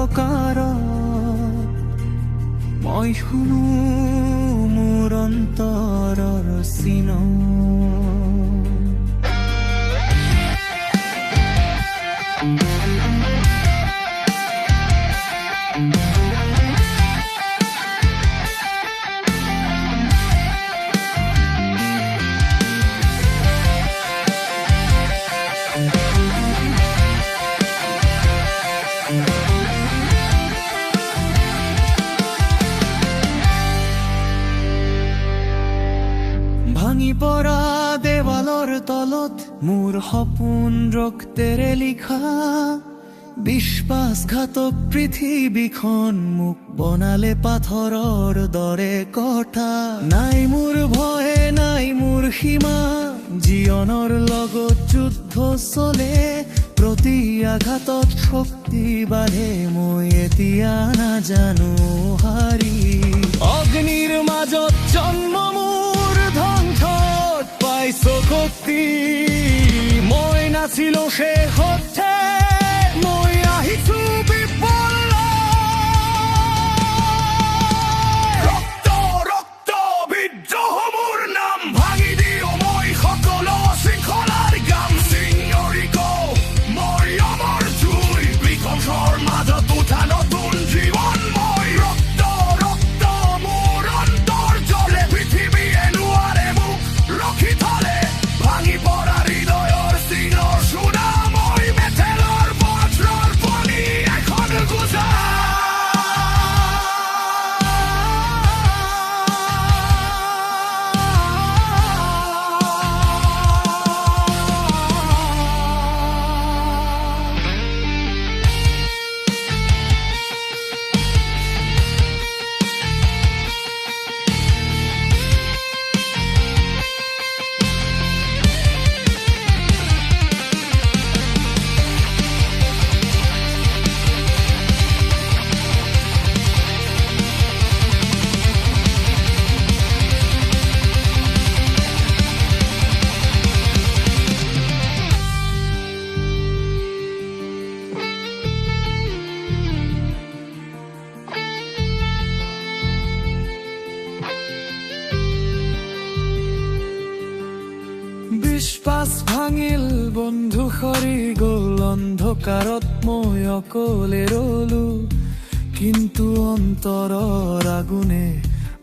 অন্ধকাৰ মই শুনো মোৰ অন্তৰৰ চিন ভাঙি পৰা দেৱালৰ তলত মোৰ সপোন ৰক্তেৰে লিখা বিশ্বাসঘাতক পৃথিৱীখন মোক বনালে পাথৰৰ দৰে কটা নাই মোৰ ভয় নাই মোৰ সীমা জীৱনৰ লগত যুদ্ধ চলে প্ৰতি আঘাতত শক্তি বাঢ়ে মই এতিয়া নাজানো হাৰি অগ্নিৰ মাজত জন্ম মোৰ ধ্বংসত পাইছো শক্তি মই নাছিলো শেষতে মই আহিছো বিপললৈ ৰক্ত ৰক্ত বিদ্ৰোহ মোৰ নাম ভাঙি দিও মই সকলো শৃংখলাৰ গাম চিঞৰিক মই অমৰ জুই বিধ্বংসৰ মাজত উঠা নতুন জীৱন মই ৰক্ত ৰক্ত মোৰ অন্তৰ জ্বলে পৃথিৱীয়ে নোৱাৰে মোক ৰখি থলে ভাঙি পৰা হৃদয়ৰ চিনৰ সোণা মই মেটেলৰ বজ্ৰৰ পানী এখন গুজা বিশ্বাস ভাঙিল বন্ধু সৰি গ'ল অন্ধকাৰত মই অকলে ৰলো কিন্তু অন্তৰৰ আগুনে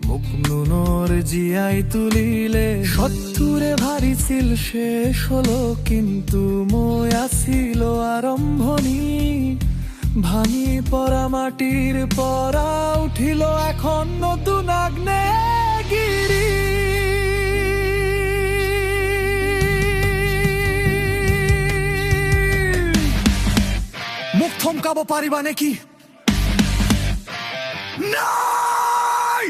মোক নুনৰ জীয়াই তুলিলে শত্ৰুৰে ভাবিছিল শেষ হলো কিন্তু মই আছিলো আৰম্ভণি ভাঙি পৰা মাটিৰ পৰা উঠিল এখন নতুন আগ্নেয়গিৰি মুখ থমকাব পাৰিবা নেকি নাই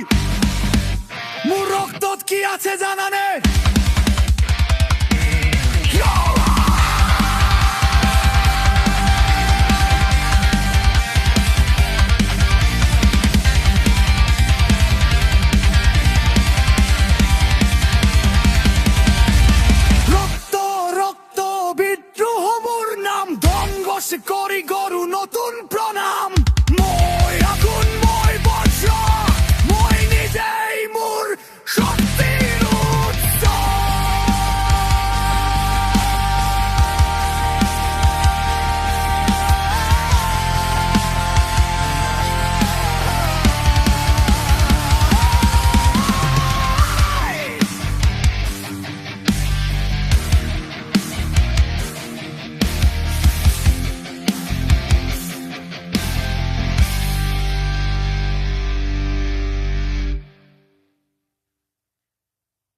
মোৰ ৰক্তত কি আছে জানানে ৰক্ত ৰক্ত বিদ্ৰোহ মোৰ নাম ধ্বংস কৰি গৰু নতুন